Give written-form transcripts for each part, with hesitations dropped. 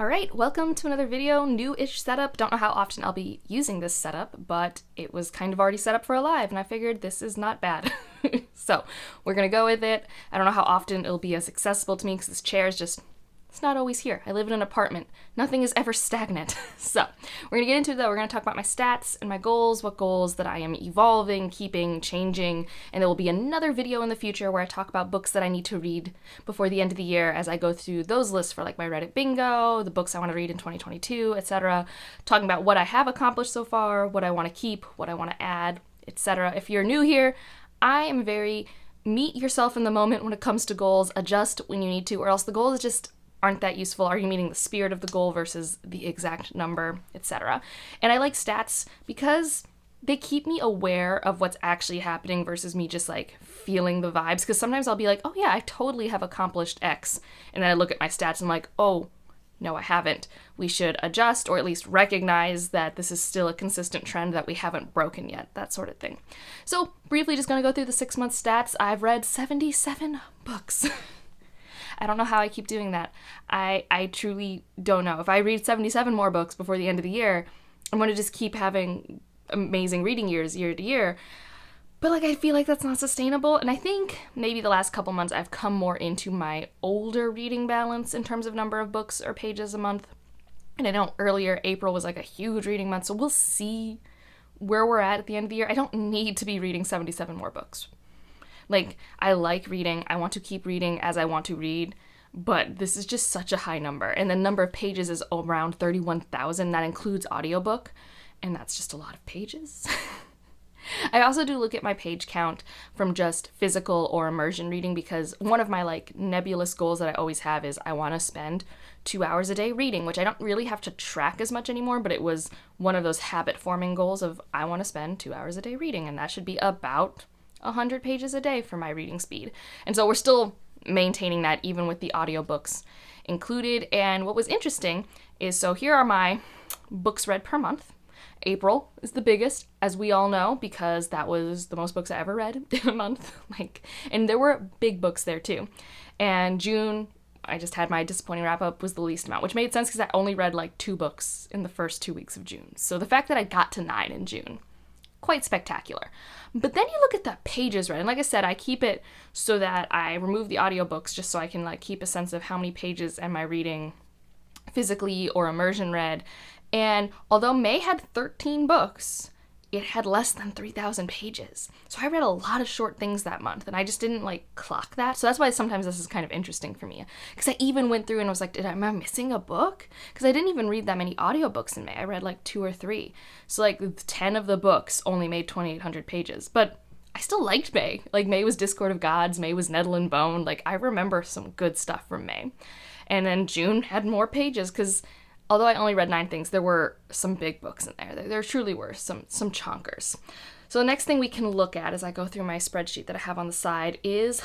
Alright, welcome to another video, new-ish setup. Don't know how often I'll be using this setup, but it was kind of already set up for a live, and I figured this is not bad. So, we're gonna go with it. I don't know how often it'll be as accessible to me, because this chair is just, it's not always here. I live in an apartment. Nothing is ever stagnant. So, we're gonna get into it though. We're gonna talk about my stats and my goals, what goals that I am evolving, keeping, changing, and there will be another video in the future where I talk about books that I need to read before the end of the year as I go through those lists for like my Reddit bingo, the books I want to read in 2022, etc. Talking about what I have accomplished so far, what I want to keep, what I want to add, etc. If you're new here, I am very meet yourself in the moment when it comes to goals, adjust when you need to, or else the goals just aren't that useful. Are you meeting the spirit of the goal versus the exact number, etc.? And I like stats because they keep me aware of what's actually happening versus me just like feeling the vibes. Because sometimes I'll be like, oh yeah, I totally have accomplished X. And then I look at my stats and I'm like, oh, no, I haven't. We should adjust or at least recognize that this is still a consistent trend that we haven't broken yet, that sort of thing. So briefly just gonna go through the 6-month stats. I've read 77 books. I don't know how I keep doing that. I truly don't know. If I read 77 more books before the end of the year, I'm going to just keep having amazing reading years year to year. But like I feel like that's not sustainable. And I think maybe the last couple months I've come more into my older reading balance in terms of number of books or pages a month. And I know earlier April was like a huge reading month, so we'll see where we're at the end of the year. I don't need to be reading 77 more books. Like, I like reading, I want to keep reading as I want to read, but this is just such a high number. And the number of pages is around 31,000. That includes audiobook, and that's just a lot of pages. I also do look at my page count from just physical or immersion reading because one of my like nebulous goals that I always have is I want to spend 2 hours a day reading, which I don't really have to track as much anymore, but it was one of those habit forming goals of I want to spend 2 hours a day reading, and that should be about 100 pages a day for my reading speed. And so we're still maintaining that even with the audiobooks included. And what was interesting is, so here are my books read per month. April is the biggest, as we all know, because that was the most books I ever read in a month. And there were big books there too. And June, I just had my disappointing wrap-up, was the least amount, which made sense because I only read like 2 books in the first 2 weeks of June. So the fact that I got to 9 in June, quite spectacular. But then you look at the pages read, and like I said, I keep it so that I remove the audiobooks just so I can like keep a sense of how many pages am I reading physically or immersion read. And although May had 13 books, it had less than 3,000 pages. So I read a lot of short things that month, and I just didn't like clock that. So that's why sometimes this is kind of interesting for me. Because I even went through and was like, am I missing a book? Because I didn't even read that many audiobooks in May. I read like 2 or 3. So like 10 of the books only made 2,800 pages. But I still liked May. Like May was Discord of Gods, May was Nettle and Bone. Like I remember some good stuff from May. And then June had more pages because although I only read 9 things, there were some big books in there. There truly were some chonkers. So the next thing we can look at as I go through my spreadsheet that I have on the side is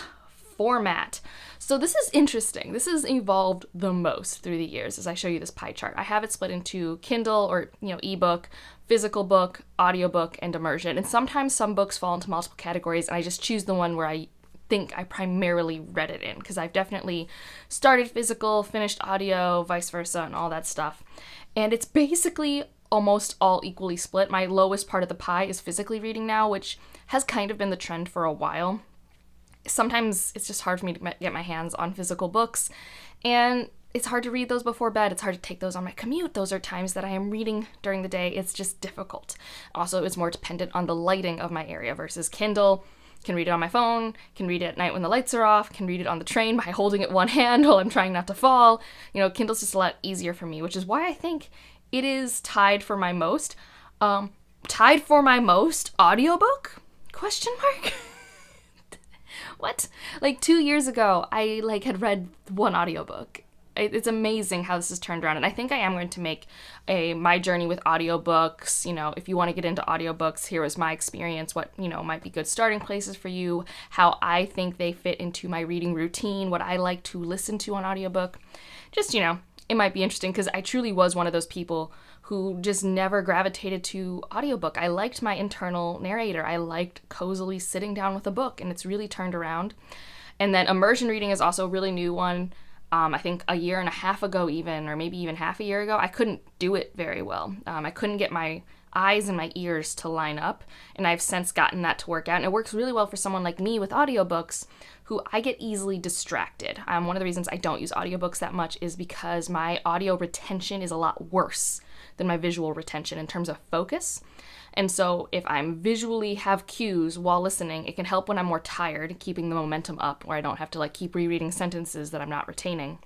format. So this is interesting. This has evolved the most through the years as I show you this pie chart. I have it split into Kindle or, ebook, physical book, audiobook, and immersion. And sometimes some books fall into multiple categories, and I just choose the one where I think I primarily read it in, because I've definitely started physical, finished audio, vice versa, and all that stuff. And it's basically almost all equally split. My lowest part of the pie is physically reading now, which has kind of been the trend for a while. Sometimes it's just hard for me to get my hands on physical books, and it's hard to read those before bed. It's hard to take those on my commute. Those are times that I am reading during the day. It's just difficult. Also, it's more dependent on the lighting of my area versus Kindle. Can read it on my phone, can read it at night when the lights are off, can read it on the train by holding it one hand while I'm trying not to fall. Kindle's just a lot easier for me, which is why I think it is tied for my most audiobook? Question mark? What? Like 2 years ago, I had read 1 audiobook. It's amazing how this has turned around, and I think I am going to make my journey with audiobooks. If you want to get into audiobooks, here is my experience, what, might be good starting places for you, how I think they fit into my reading routine, what I like to listen to on audiobook. Just, it might be interesting because I truly was one of those people who just never gravitated to audiobook. I liked my internal narrator. I liked cozily sitting down with a book, and it's really turned around. And then immersion reading is also a really new one. I think a year and a half ago even, or maybe even half a year ago, I couldn't do it very well. I couldn't get my eyes and my ears to line up, and I've since gotten that to work out, and it works really well for someone like me with audiobooks who I get easily distracted. One of the reasons I don't use audiobooks that much is because my audio retention is a lot worse than my visual retention in terms of focus. And so if I'm visually have cues while listening, it can help when I'm more tired, keeping the momentum up where I don't have to like keep rereading sentences that I'm not retaining.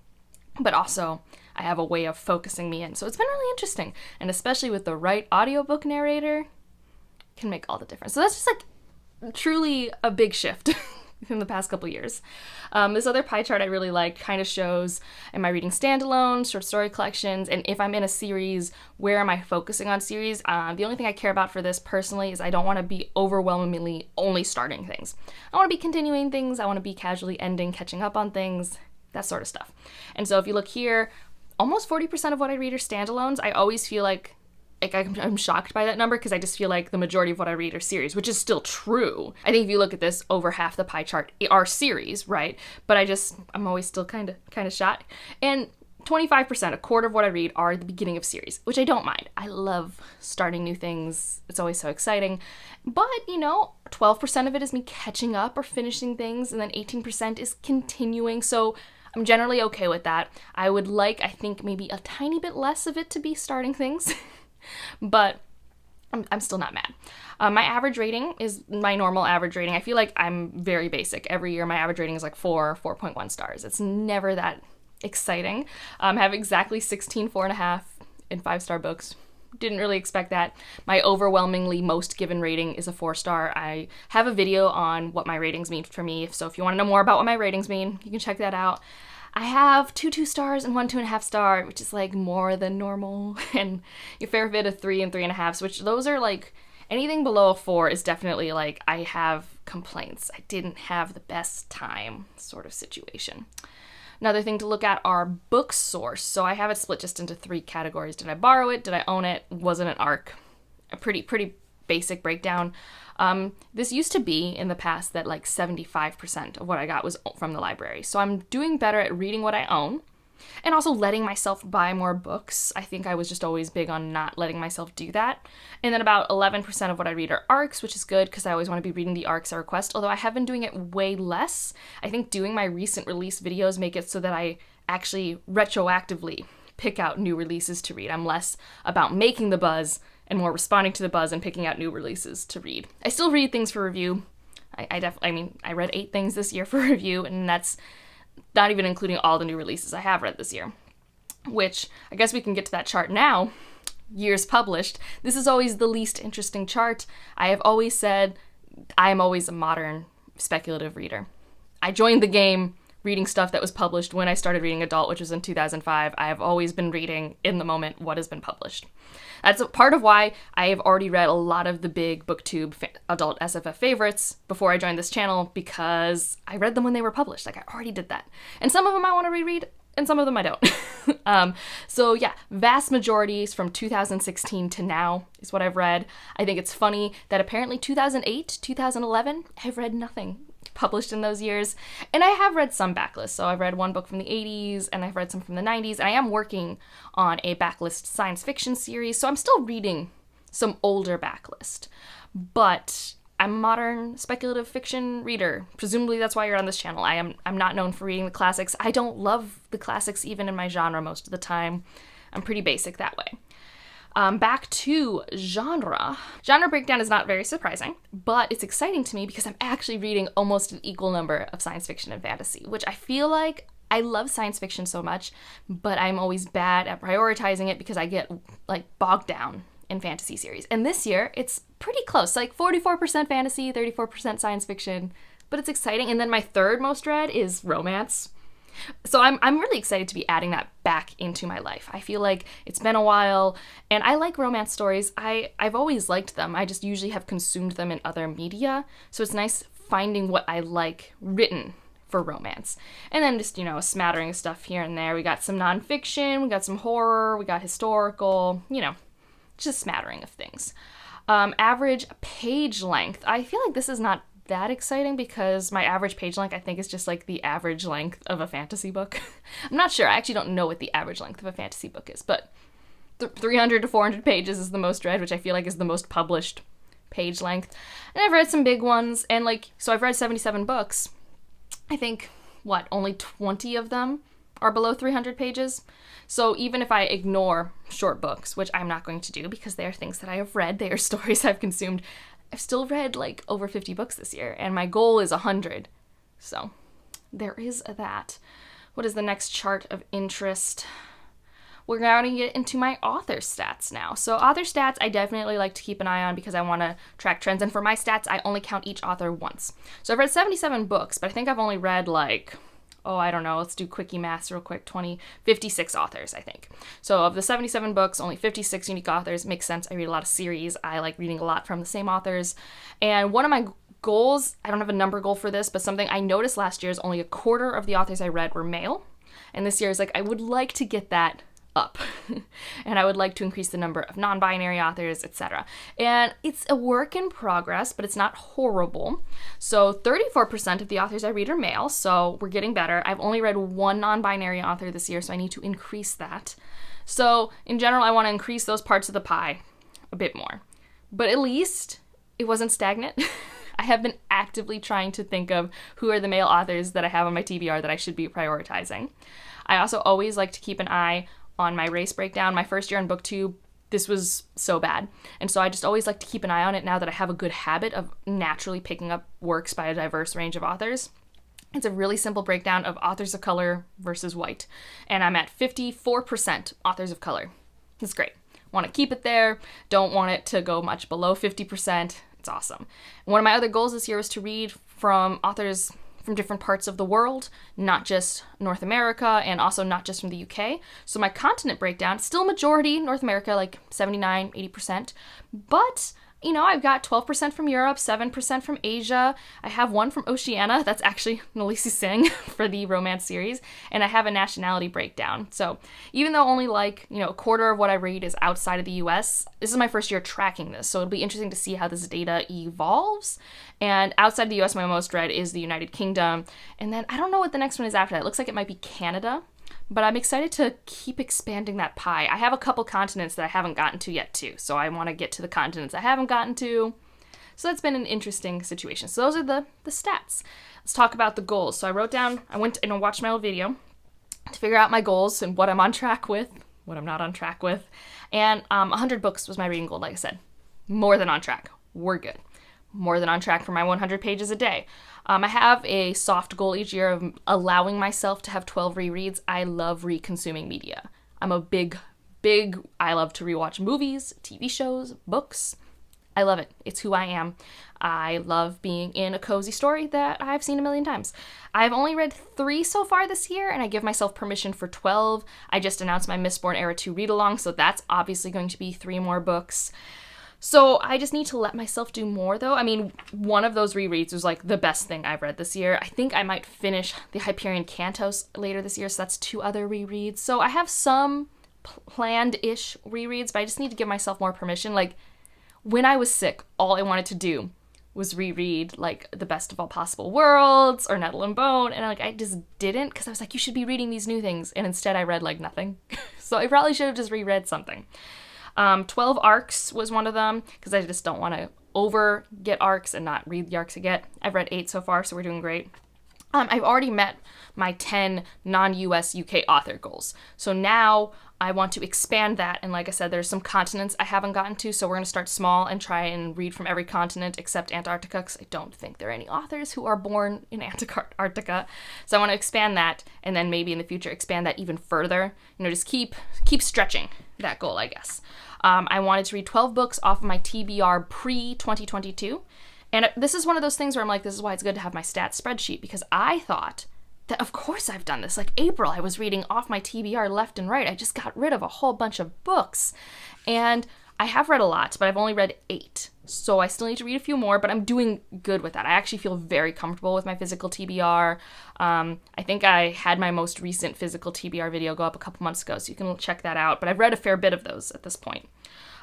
But also, I have a way of focusing me in. So it's been really interesting. And especially with the right audiobook narrator, can make all the difference. So that's just like truly a big shift in the past couple years. This other pie chart I really like kind of shows, am I reading standalone, short story collections, and if I'm in a series, where am I focusing on series? The only thing I care about for this personally is I don't want to be overwhelmingly only starting things. I want to be continuing things, I want to be casually ending, catching up on things, that sort of stuff. And so if you look here, almost 40% of what I read are standalones. I always feel like I'm shocked by that number because I just feel like the majority of what I read are series, which is still true. I think if you look at this, over half the pie chart are series, right? But I'm always still kind of shocked. And 25%, a quarter of what I read, are the beginning of series, which I don't mind. I love starting new things. It's always so exciting. But, 12% of it is me catching up or finishing things, and then 18% is continuing. So I'm generally okay with that. I would like, I think, maybe a tiny bit less of it to be starting things. But I'm still not mad. My average rating is my normal average rating. I feel like I'm very basic. Every year my average rating is like 4.1 stars. It's never that exciting. I have exactly 16 4.5 in 5-star books. Didn't really expect that. My overwhelmingly most given rating is a 4-star. I have a video on what my ratings mean for me. So if you want to know more about what my ratings mean, you can check that out. I have 2 2-stars and 1 2.5 star, which is like more than normal, and a fair bit of 3 and 3.5s, which those are like, anything below a 4 is definitely like, I have complaints. I didn't have the best time sort of situation. Another thing to look at are book source. So I have it split just into 3 categories. Did I borrow it? Did I own it? Was it an ARC? A pretty basic breakdown. This used to be in the past that like 75% of what I got was from the library. So I'm doing better at reading what I own and also letting myself buy more books. I think I was just always big on not letting myself do that. And then about 11% of what I read are ARCs, which is good because I always want to be reading the ARCs I request, although I have been doing it way less. I think doing my recent release videos make it so that I actually retroactively pick out new releases to read. I'm less about making the buzz and more responding to the buzz and picking out new releases to read. I still read things for review. I read 8 things this year for review, and that's not even including all the new releases I have read this year. Which, I guess we can get to that chart now. Years published. This is always the least interesting chart. I have always said I am always a modern speculative reader. I joined the game reading stuff that was published when I started reading adult, which was in 2005. I have always been reading in the moment what has been published. That's a part of why I have already read a lot of the big BookTube adult SFF favorites before I joined this channel, because I read them when they were published. Like, I already did that. And some of them I want to reread, and some of them I don't. So yeah, vast majorities from 2016 to now is what I've read. I think it's funny that apparently 2008, 2011, I've read nothing published in those years. And I have read some backlists. So I've read one book from the 80s and I've read some from the 90s. And I am working on a backlist science fiction series. So I'm still reading some older backlist. But I'm a modern speculative fiction reader. Presumably that's why you're on this channel. I'm not known for reading the classics. I don't love the classics even in my genre most of the time. I'm pretty basic that way. Back to genre. Genre breakdown is not very surprising, but it's exciting to me because I'm actually reading almost an equal number of science fiction and fantasy, which I feel like I love science fiction so much, but I'm always bad at prioritizing it because I get like bogged down in fantasy series. And this year, it's pretty close, like 44% fantasy, 34% science fiction, but it's exciting. And then my third most read is romance. So I'm really excited to be adding that back into my life. I feel like it's been a while, and I like romance stories. I've always liked them. I just usually have consumed them in other media. So it's nice finding what I like written for romance. And then just, a smattering of stuff here and there. We got some nonfiction, we got some horror, we got historical, just smattering of things. Average page length. I feel like this is not that exciting because my average page length, I think, is just like the average length of a fantasy book. I'm not sure. I actually don't know what the average length of a fantasy book is, but 300 to 400 pages is the most read, which I feel like is the most published page length. And I've read some big ones, and so I've read 77 books. I think, only 20 of them are below 300 pages. So even if I ignore short books, which I'm not going to do because they are things that I have read, they are stories I've consumed, I've still read over 50 books this year, and my goal is 100. So there is that. What is the next chart of interest? We're going to get into my author stats now. So author stats, I definitely like to keep an eye on because I want to track trends. And for my stats, I only count each author once. So I've read 77 books, but I think I've only read I don't know, let's do quickie maths real quick, 56 authors, I think. So of the 77 books, only 56 unique authors. Makes sense. I read a lot of series. I like reading a lot from the same authors. And one of my goals, I don't have a number goal for this, but something I noticed last year is only a quarter of the authors I read were male. And this year is I would like to get that up. And I would like to increase the number of non-binary authors, etc. And it's a work in progress, but it's not horrible. So 34% of the authors I read are male, so we're getting better. I've only read one non-binary author this year, so I need to increase that. So in general, I want to increase those parts of the pie a bit more. But at least it wasn't stagnant. I have been actively trying to think of who are the male authors that I have on my TBR that I should be prioritizing. I also always like to keep an eye on my race breakdown. My first year in booktube, this was so bad. And so I just always like to keep an eye on it now that I have a good habit of naturally picking up works by a diverse range of authors. It's a really simple breakdown of authors of color versus white. And I'm at 54% authors of color. That's great. Want to keep it there. Don't want it to go much below 50%. It's awesome. And one of my other goals this year was to read from authors from different parts of the world, not just North America, and also not just from the UK. So my continent breakdown, still majority North America, 79, 80%, but I've got 12% from Europe, 7% from Asia. I have one from Oceania. That's actually Nalisi Singh for the romance series. And I have a nationality breakdown. So even though only a quarter of what I read is outside of the US, this is my first year tracking this. So it'll be interesting to see how this data evolves. And outside of the US, my most read is the United Kingdom. And then I don't know what the next one is after that. It looks like it might be Canada. But I'm excited to keep expanding that pie. I have a couple continents that I haven't gotten to yet too, so I want to get to the continents I haven't gotten to. So that's been an interesting situation. So those are the stats. Let's talk about the goals. So I went and watched my old video to figure out my goals and what I'm on track with, what I'm not on track with. And 100 books was my reading goal, like I said. More than on track. We're good. More than on track for my 100 pages a day. I have a soft goal each year of allowing myself to have 12 rereads. I love re-consuming media. I'm a big, I love to rewatch movies, TV shows, books. I love it. It's who I am. I love being in a cozy story that I've seen a million times. I've only read 3 so far this year, and I give myself permission for 12. I just announced my Mistborn Era 2 read-along, so that's obviously going to be 3 more books. So I just need to let myself do more, though. I mean, one of those rereads was the best thing I've read this year. I think I might finish the Hyperion Cantos later this year, so that's 2 other rereads. So I have some planned-ish rereads, but I just need to give myself more permission. When I was sick, all I wanted to do was reread, The Best of All Possible Worlds or Nettle and Bone, and I just didn't, because I was you should be reading these new things, and instead I read, nothing. So I probably should have just reread something. 12 arcs was one of them, because I just don't want to get arcs and not read the arcs I get. I've read 8 so far, so we're doing great. I've already met my 10 non-US UK author goals. So now I want to expand that, and like I said, there's some continents I haven't gotten to, so we're going to start small and try and read from every continent except Antarctica, because I don't think there are any authors who are born in Antarctica. So I want to expand that, and then maybe in the future expand that even further. Just keep stretching that goal, I guess. I wanted to read 12 books off of my TBR pre-2022. And this is one of those things where I'm this is why it's good to have my stats spreadsheet, because I thought that of course I've done this. April, I was reading off my TBR left and right. I just got rid of a whole bunch of books. And I have read a lot, but I've only read 8. So I still need to read a few more, but I'm doing good with that. I actually feel very comfortable with my physical TBR. I think I had my most recent physical TBR video go up a couple months ago, so you can check that out. But I've read a fair bit of those at this point.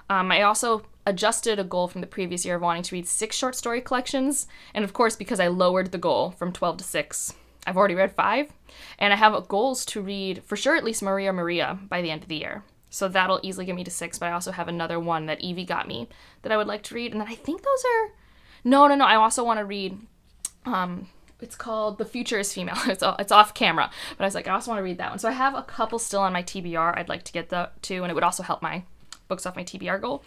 I also adjusted a goal from the previous year of wanting to read 6 short story collections. And of course, because I lowered the goal from 12 to 6, I've already read 5. And I have goals to read, for sure, at least Maria Maria by the end of the year. So that'll easily get me to 6, but I also have another one that Evie got me that I would like to read. And then I think those are... No. I also want to read... It's called The Future is Female. It's off camera. But I was like, I also want to read that one. So I have a couple still on my TBR I'd like to get to, and it would also help my books off my TBR goal.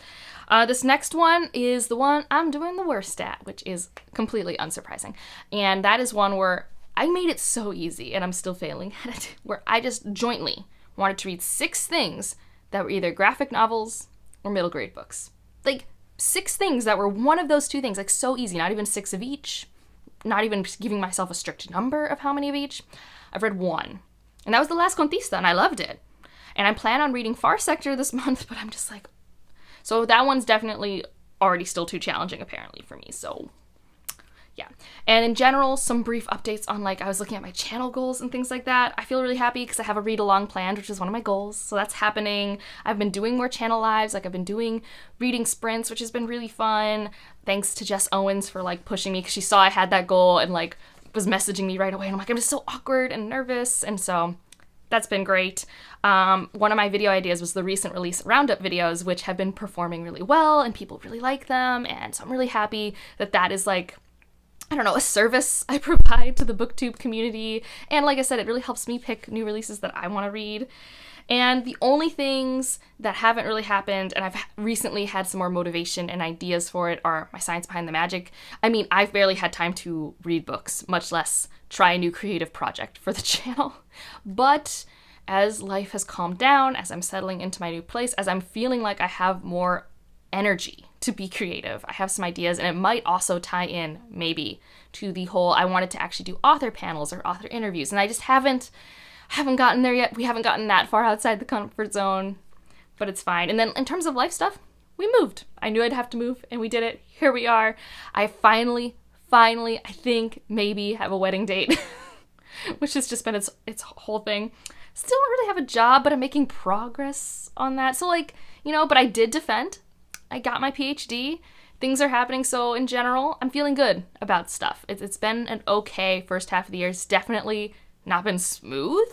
This next one is the one I'm doing the worst at, which is completely unsurprising. And that is one where I made it so easy, and I'm still failing at it, where I just jointly wanted to read 6 things that were either graphic novels or middle grade books. Like, 6 things that were one of those 2 things. Like, so easy. Not even 6 of each. Not even giving myself a strict number of how many of each. I've read 1. And that was The Last Contista, and I loved it. And I plan on reading Far Sector this month, but I'm just like... So that one's definitely already still too challenging, apparently, for me. So, yeah. And in general, some brief updates on, like, I was looking at my channel goals and things like that. I feel really happy because I have a read-along planned, which is one of my goals. So that's happening. I've been doing more channel lives. Like, I've been doing reading sprints, which has been really fun. Thanks to Jess Owens for, like, pushing me because she saw I had that goal and, like, was messaging me right away. And I'm like, I'm just so awkward and nervous. And so... that's been great. One of my video ideas was the recent release roundup videos, which have been performing really well and people really like them. And so I'm really happy that that is like, I don't know, a service I provide to the booktube community. And like I said, it really helps me pick new releases that I want to read. And the only things that haven't really happened, and I've recently had some more motivation and ideas for it, are my Science Behind the Magic. I mean, I've barely had time to read books, much less try a new creative project for the channel. But as life has calmed down, as I'm settling into my new place, as I'm feeling like I have more energy to be creative, I have some ideas, and it might also tie in, maybe, to the whole I wanted to actually do author panels or author interviews, and I just haven't gotten there yet. We haven't gotten that far outside the comfort zone, but it's fine. And then in terms of life stuff, we moved. I knew I'd have to move, and we did it. Here we are. I finally, I think, maybe have a wedding date, which has just been its whole thing. Still don't really have a job, but I'm making progress on that. So, like, you know, but I did defend. I got my PhD. Things are happening, so in general, I'm feeling good about stuff. It's been an okay first half of the year. It's definitely not been smooth,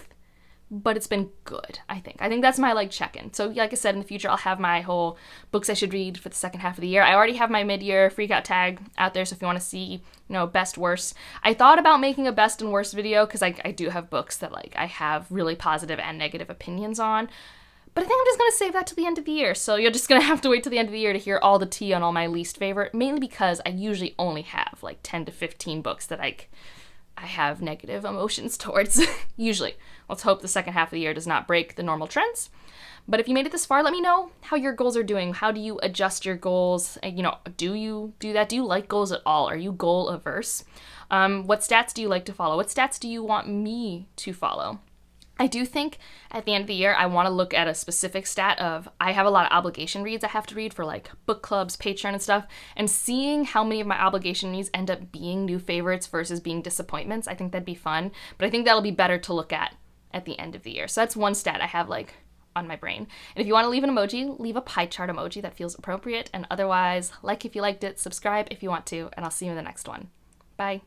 but it's been good, I think. I think that's my, like, check-in. So, like I said, in the future, I'll have my whole books I should read for the second half of the year. I already have my mid-year freak-out tag out there, so if you want to see, you know, best, worst. I thought about making a best and worst video, because I do have books that, like, I have really positive and negative opinions on. But I think I'm just going to save that to the end of the year. So you're just going to have to wait till the end of the year to hear all the tea on all my least favorite, mainly because I usually only have, like, 10 to 15 books that I have negative emotions towards, usually. Let's hope the second half of the year does not break the normal trends. But if you made it this far, let me know how your goals are doing. How do you adjust your goals? You know, do you do that? Do you like goals at all? Are you goal averse? What stats do you like to follow? What stats do you want me to follow? I do think at the end of the year, I want to look at a specific stat of, I have a lot of obligation reads I have to read for, like, book clubs, Patreon and stuff, and seeing how many of my obligation reads end up being new favorites versus being disappointments. I think that'd be fun, but I think that'll be better to look at the end of the year. So that's one stat I have, like, on my brain. And if you want to leave an emoji, leave a pie chart emoji that feels appropriate, and otherwise, like if you liked it, subscribe if you want to, and I'll see you in the next one. Bye.